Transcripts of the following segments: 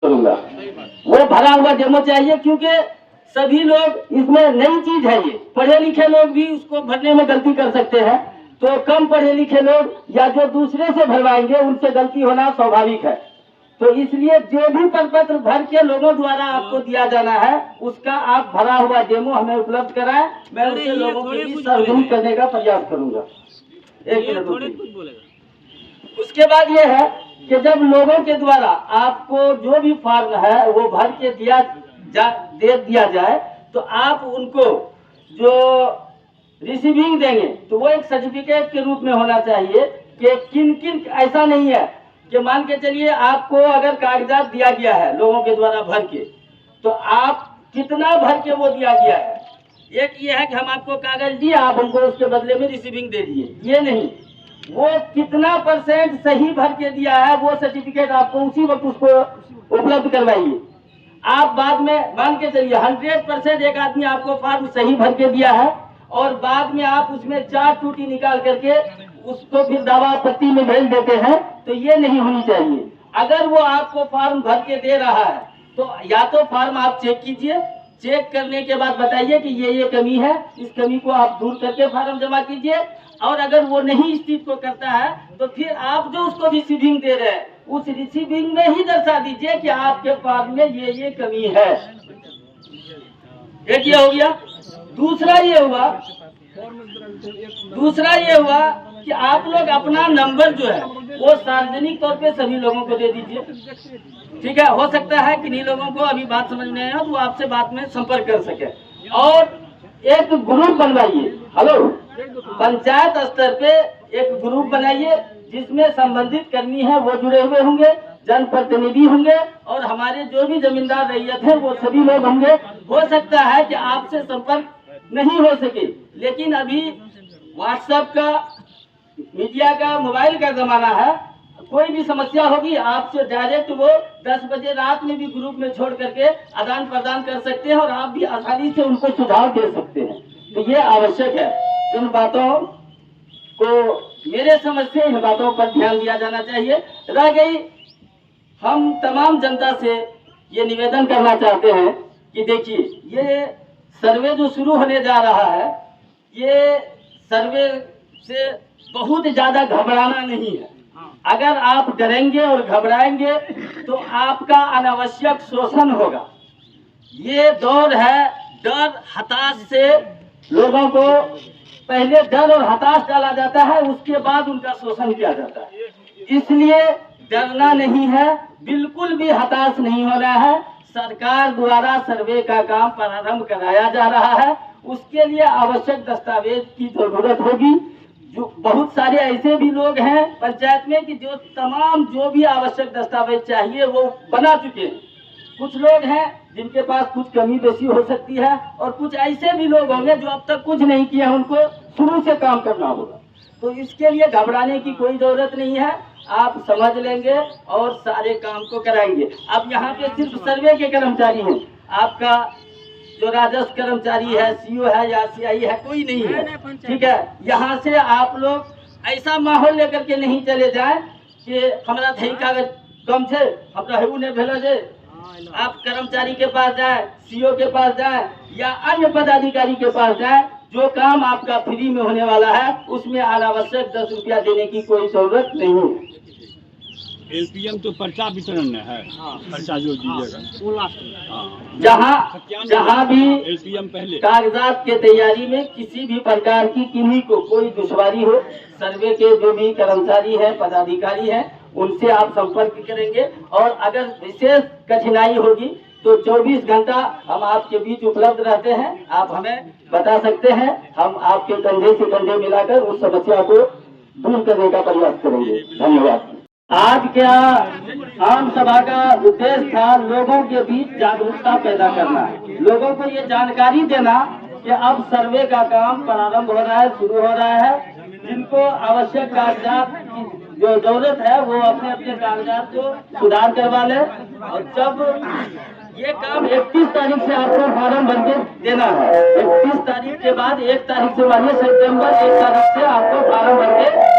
करूंगा। वो भरा हुआ डेमो चाहिए, क्योंकि सभी लोग इसमें नई चीज है। ये पढ़े लिखे लोग भी उसको भरने में गलती कर सकते हैं, तो कम पढ़े लिखे लोग या जो दूसरे से भरवाएंगे उनसे गलती होना स्वाभाविक है। तो इसलिए जो भी प्रपत्र भर के लोगों द्वारा आपको दिया जाना है उसका आप भरा हुआ डेमो हमें उपलब्ध कराएं। मैं उसे लोगों के बीच सार्वजनिक करने का प्रयास करूंगा। एक मिनट। उसके बाद ये है कि जब लोगों के द्वारा आपको जो भी फॉर्म है वो भर के दे दिया जाए, तो आप उनको जो रिसीविंग देंगे तो वो एक सर्टिफिकेट के रूप में होना चाहिए कि किन किन, ऐसा नहीं है कि मान के चलिए आपको अगर कागजात दिया गया है लोगों के द्वारा भर के, तो आप कितना भर के वो दिया गया है। एक ये है कि हम आपको कागज दिए, आप हमको उसके बदले में रिसीविंग दे दिए, ये नहीं। वो कितना % सही भर के दिया है वो सर्टिफिकेट आपको उसी वक्त उसको उपलब्ध करवाइए। आप बाद में मान के चलिए 100% एक आदमी आपको फॉर्म सही भर के दिया है और बाद में आप उसमें 4 टूटी निकाल करके उसको फिर दावा आपत्ति में भेज देते हैं, तो ये नहीं होनी चाहिए। अगर वो आपको फॉर्म भर के दे रहा है तो या तो फॉर्म आप चेक कीजिए, चेक करने के बाद बताइए कि ये कमी है, इस कमी को आप दूर करके फॉर्म जमा कीजिए। और अगर वो नहीं इस चीज को करता है तो फिर आप जो उसको रिसीविंग दे रहे हैं उस रिसीविंग में ही दर्शा दीजिए कि आपके फॉर्म में ये कमी है। एक ये हो गया। दूसरा ये हुआ कि आप लोग अपना नंबर जो है वो सार्वजनिक तौर पे सभी लोगों को दे दीजिए। ठीक है, हो सकता है कि नहीं लोगों को अभी बात समझ में आए तो आपसे बात में संपर्क कर सके। और एक ग्रुप बनवाइए। हेलो, पंचायत स्तर पे एक ग्रुप बनाइए जिसमें संबंधित कर्मी है वो जुड़े हुए होंगे, जनप्रतिनिधि होंगे और हमारे जो भी जमींदार रैयत है वो सभी लोग होंगे। हो सकता है कि आपसे संपर्क नहीं हो सके, लेकिन अभी व्हाट्सएप का, मीडिया का, मोबाइल का जमाना है। कोई भी समस्या होगी आपसे डायरेक्ट वो 10 बजे रात में भी ग्रुप में छोड़ करके आदान प्रदान कर सकते हैं और आप भी आसानी से उनको सुझाव दे सकते हैं। तो ये आवश्यक है। इन बातों को, मेरे समझ से इन बातों पर ध्यान दिया जाना चाहिए। रह गई, हम तमाम जनता से ये निवेदन करना चाहते हैं कि देखिए, ये सर्वे जो शुरू होने जा रहा है, ये सर्वे से बहुत ज्यादा घबराना नहीं है। अगर आप डरेंगे और घबराएंगे तो आपका अनावश्यक शोषण होगा। ये दौर है डर हताश से, लोगों को पहले डर और हताश डाला जाता है, उसके बाद उनका शोषण किया जाता है। इसलिए डरना नहीं है, बिल्कुल भी हताश नहीं होना है। सरकार द्वारा सर्वे का काम प्रारंभ कराया जा रहा है, उसके लिए आवश्यक दस्तावेज की जरूरत होगी। जो बहुत सारे ऐसे भी लोग हैं पंचायत में कि जो भी आवश्यक दस्तावेज चाहिए वो बना चुके हैं। कुछ लोग हैं जिनके पास कुछ कमी बेसी हो सकती है और कुछ ऐसे भी लोग होंगे जो अब तक कुछ नहीं किया, उनको शुरू से काम करना होगा। तो इसके लिए घबराने की कोई जरूरत नहीं है, आप समझ लेंगे और सारे काम को कराएंगे। अब यहाँ पे सिर्फ सर्वे के कर्मचारी हैं, आपका जो राजस्व कर्मचारी है, सीओ है या सीआई है, कोई नहीं है। ठीक है, यहाँ से आप लोग ऐसा माहौल लेकर के नहीं चले जाए कि हमारा दही कागज कम से हमरा ने भेजा जाए। आप कर्मचारी के पास जाए, सीओ के पास जाए या अन्य पदाधिकारी के पास जाए, जो काम आपका फ्री में होने वाला है उसमें अनावश्यक 10 रुपया देने की कोई जरूरत नहीं है। एलपीएम तो पर्चा वितरण है, पर्चा जो दीजिएगा। जहाँ भी एलपीएम पहले कागजात के तैयारी में किसी भी प्रकार की किन्हीं को कोई दुश्वारी हो, सर्वे के जो भी कर्मचारी है, पदाधिकारी है, उनसे आप संपर्क करेंगे। और अगर विशेष कठिनाई होगी तो 24 घंटा हम आपके बीच उपलब्ध रहते हैं, आप हमें बता सकते हैं, हम आपके कंधे से कंधे मिलाकर उस समस्या को दूर करने का प्रयास करेंगे। धन्यवाद। आज क्या आम सभा का उद्देश्य था, लोगों के बीच जागरूकता पैदा करना है, लोगों को ये जानकारी देना कि अब सर्वे का काम प्रारंभ हो रहा है, शुरू हो रहा है। जिनको आवश्यक कागजात की जो जरूरत है वो अपने अपने कागजात को सुधार करवा ले। और जब ये काम 31 तारीख से आपको फॉर्म भर के देना है, 31 तारीख के बाद 1 तारीख से मानिए सितंबर 1 तारीख से आपको फॉर्म भर के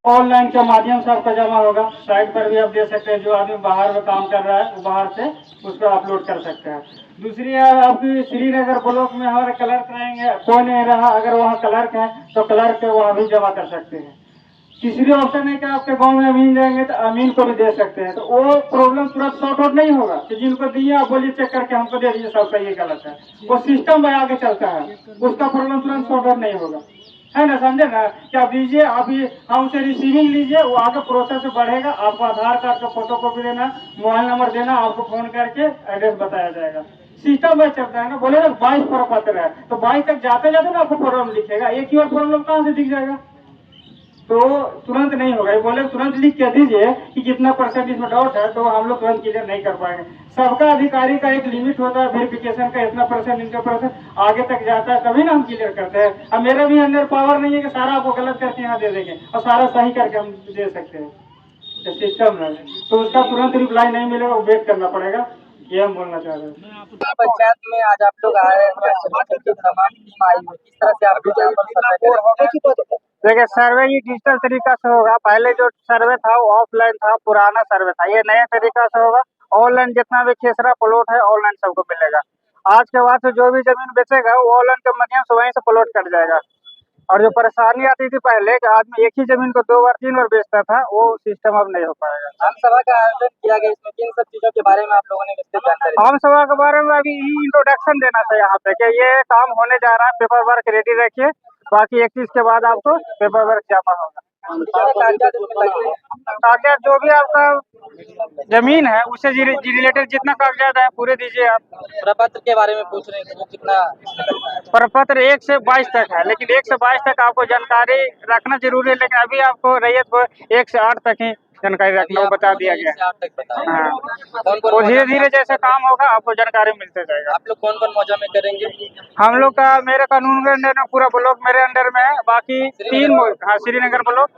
ऑनलाइन के माध्यम से आपका जमा होगा। साइट पर भी आप दे सकते हैं, जो आदमी बाहर में काम कर रहा है वो बाहर से उसको अपलोड कर सकते हैं। दूसरी है आपकी श्रीनगर ब्लॉक में हमारे क्लर्क रहेंगे, कोई नहीं रहा, अगर वहाँ क्लर्क है तो क्लर्क वहाँ भी जमा कर सकते हैं। तीसरी ऑप्शन है कि आपके गांव में अमीन रहेंगे तो अमीन को भी दे सकते हैं, तो वो प्रॉब्लम तुरंत सॉर्ट आउट नहीं होगा कि जिनको दिए आप बोलिए चेक करके हमको दे दीजिए सब सही है गलत है, वो सिस्टम में आगे चलता है, उसका प्रॉब्लम तुरंत सॉर्ट आउट नहीं होगा, है ना, समझे ना। क्या दीजिए आप हमसे रिसीविंग लीजिए, वो आगे प्रोसेस बढ़ेगा, आपको आधार कार्ड का फोटो कॉपी देना, मोबाइल नंबर देना, आपको फोन करके एड्रेस बताया जाएगा, सिस्टम में चलता है ना। बोले ना 22 प्रपत्र है तो 22 तक जाते जाते ना आपको प्रॉब्लम दिखेगा, एक ही और प्रॉब्लम कहाँ से दिख जाएगा, तो तुरंत नहीं होगा। ये बोले तुरंत लिख के दीजिए कि कितना परसेंट इसमें डाउट है, तो हम लोग तुरंत क्लियर नहीं कर पाएंगे। सबका अधिकारी का एक लिमिट होता है वेरिफिकेशन का, इतना परसेंट इनका परसेंट आगे तक जाता है तभी ना हम क्लियर करते हैं। अब मेरा भी अंदर पावर नहीं है कि सारा आपको गलत करके यहाँ दे देंगे और सारा सही करके हम दे सकते हैं, सिस्टम है तो उसका तुरंत रिप्लाई नहीं मिलेगा, वो वेट करना पड़ेगा, ये हम बोलना चाह रहे हैं। पंचायत में आज आप लोग आए हैं, तमाम टीम आई है, किस तरह से आप यहाँ पर सर्वे करेंगे? देखिए सर्वे ये डिजिटल तरीका से होगा, पहले जो सर्वे था वो ऑफलाइन था, पुराना सर्वे था, ये नया तरीका से होगा। ऑनलाइन जितना भी खेसरा प्लॉट है ऑनलाइन सबको मिलेगा। आज के बाद से जो भी जमीन बेचेगा वो ऑनलाइन के माध्यम से वहीं से प्लॉट कट जाएगा। और जो परेशानी आती थी पहले कि आदमी एक ही जमीन को 2 बार 3 बार बेचता था, वो सिस्टम अब नहीं हो पाएगा। आम सभा का आयोजन किया गया, इसमें किन सब चीजों के बारे में आप लोगों ने विस्तृत जानकारी दी? आम सभा के बारे में अभी इंट्रोडक्शन देना था यहाँ पे कि ये काम होने जा रहा है, पेपर वर्क रेडी रखिए, बाकी 31 के बाद आपको पेपर वर्क जमा होगा। कितने कागजात इसमें लगे हैं? कागजात जो भी आपका जमीन है उससे रिलेटेड जितना कागजात है पूरे दीजिए आप। प्रपत्र के बारे में पूछ रहे हैं कि वो कितना लगता है? प्रपत्र 1 से 22 तक है, लेकिन 1 से 22 तक आपको जानकारी रखना जरूरी है, लेकिन अभी आपको रैयत को 1 से 8 तक ही जानकारी रखना वो बता दिया गया है। 8 तक बताया। हाँ, कौन और कौन धीरे धीरे जैसे काम होगा आपको जानकारी मिलते जाएगा। आप लोग कौन कौन मौजा में करेंगे? हम लोग का मेरे कानून के अंडर में पूरा ब्लॉक मेरे अंडर में है, बाकी 3 हाँ श्रीनगर ब्लॉक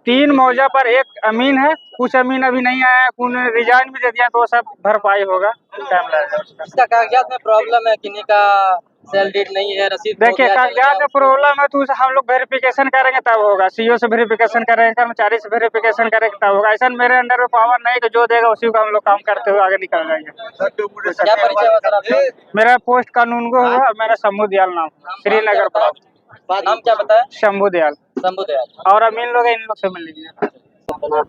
3 मौजा पर 1 अमीन है, कुछ अमीन अभी नहीं आया है, कुछ रिजाइन भी दे दिया, तो सब भरपाई होगा, टाइम लगेगा। इसका कागजात में प्रॉब्लम है, किन्हीं का सेल डीड नहीं है, रसीद हो देखिए गया, कागजात का प्रॉब्लम है तो उसे हम लोग वेरिफिकेशन करेंगे तब होगा, सीओ से वेरिफिकेशन करेंगे, कर्मचारी से वेरिफिकेशन करेंगे तब होगा। ऐसा मेरे अंडर में पावर नहीं कि जो देगा उसी को हम लोग काम करते हुए आगे निकल जाएंगे। क्या परिचय हुआ सर आपका? मेरा पोस्ट कानून को होगा, मेरा शंभू दयाल नाम, श्रीनगर ब्लॉक। नाम क्या बताया? शंभू दयाल। शंभू दयाल। और अमीन लोग हैं, इन लोग से मिल लीजिए।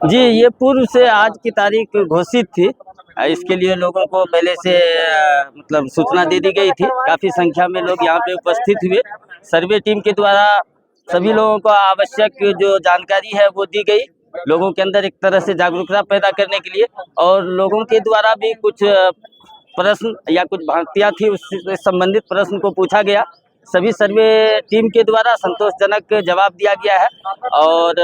जी, ये पूर्व से आज की तारीख घोषित थी, इसके लिए लोगों को पहले से मतलब सूचना दे दी गई थी। काफ़ी संख्या में लोग यहाँ पे उपस्थित हुए। सर्वे टीम के द्वारा सभी लोगों को आवश्यक जो जानकारी है वो दी गई, लोगों के अंदर एक तरह से जागरूकता पैदा करने के लिए, और लोगों के द्वारा भी कुछ प्रश्न या कुछ भ्रांतियाँ थी उससे संबंधित प्रश्न को पूछा गया। सभी सर्वे टीम के द्वारा संतोषजनक जवाब दिया गया है, और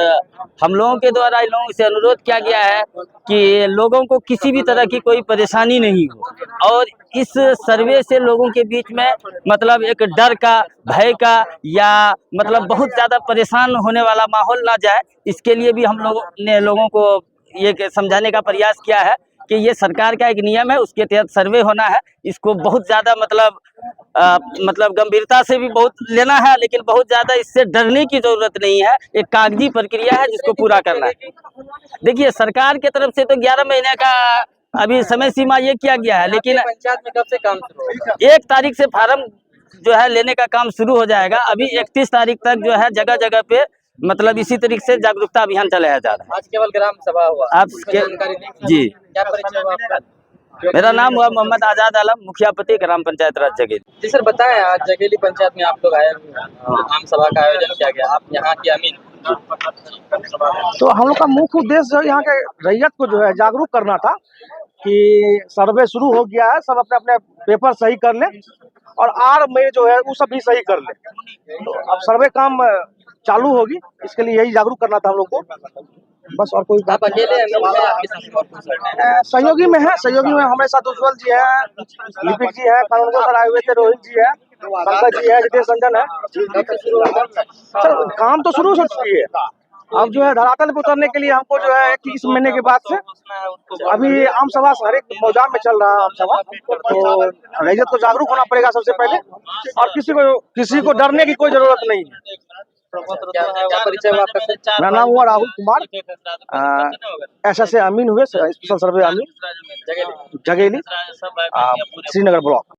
हम लोगों के द्वारा इन लोगों से अनुरोध किया गया है कि लोगों को किसी भी तरह की कोई परेशानी नहीं हो, और इस सर्वे से लोगों के बीच में मतलब एक डर का, भय का, या मतलब बहुत ज़्यादा परेशान होने वाला माहौल ना जाए, इसके लिए भी हम लोगों ने लोगों को ये समझाने का प्रयास किया है कि ये सरकार का एक नियम है, उसके तहत सर्वे होना है। इसको बहुत ज़्यादा मतलब गंभीरता से भी बहुत लेना है, लेकिन बहुत ज़्यादा इससे डरने की ज़रूरत नहीं है। एक कागजी प्रक्रिया है जिसको पूरा करना है। देखिए सरकार की तरफ से तो 11 महीने का अभी समय सीमा ये किया गया है, लेकिन पंचायत में कब से काम शुरू होगा? 1 तारीख से फार्म जो है लेने का काम शुरू हो जाएगा। अभी 31 तारीख तक जो है जगह जगह पे मतलब इसी तरीके से जागरूकता अभियान चलाया जा रहा है। आज केवल ग्राम सभा हुआ, आप जानकारी नहीं। जी, क्या परिचय हुआ आपका? मेरा नाम हुआ मोहम्मद आजाद आलम, मुखिया पति ग्राम पंचायत राज जगेली। जी सर बताएं, आज जगेली पंचायत में आप लोग आए हुए हैं, आम सभा का आयोजन किया गया, आप यहाँ के अमीन। तो हम लोग का मुख्य उद्देश्य यहाँ के रैयत को जो है जागरूक करना था कि सर्वे शुरू हो गया है, सब अपने अपने पेपर सही कर लें और आर में जो है वो सब भी सही कर लें। तो अब सर्वे काम चालू होगी, इसके लिए यही जागरूक करना था हम लोग को, बस और कोई आप अकेले अमीन हैं, आपके साथ और कौन है? सहयोगी में है, सहयोगी में हमारे साथ उज्जवल जी है, लिपिक जी है, कानून सर आए हुए थे, रोहित जी है, पंकज जी है, जितेश रंजन है। कब से शुरू होगा? सर काम तो शुरू हो चुकी है, अब जो है धरातल पे उतरने के लिए हमको जो है कि इस महीने के बाद से अभी आम सभा हर एक मौजा में चल रहा है आम सभा, तो रैयत को जागरूक होना पड़ेगा सबसे पहले, और किसी को डरने की कोई जरूरत नहीं है। क्या परिचय हुआ आपका सर? मेरा नाम हुआ राहुल कुमार, SSA अमीन हुए, स्पेशल सर्वे अमीन, जगेली, श्रीनगर ब्लॉक।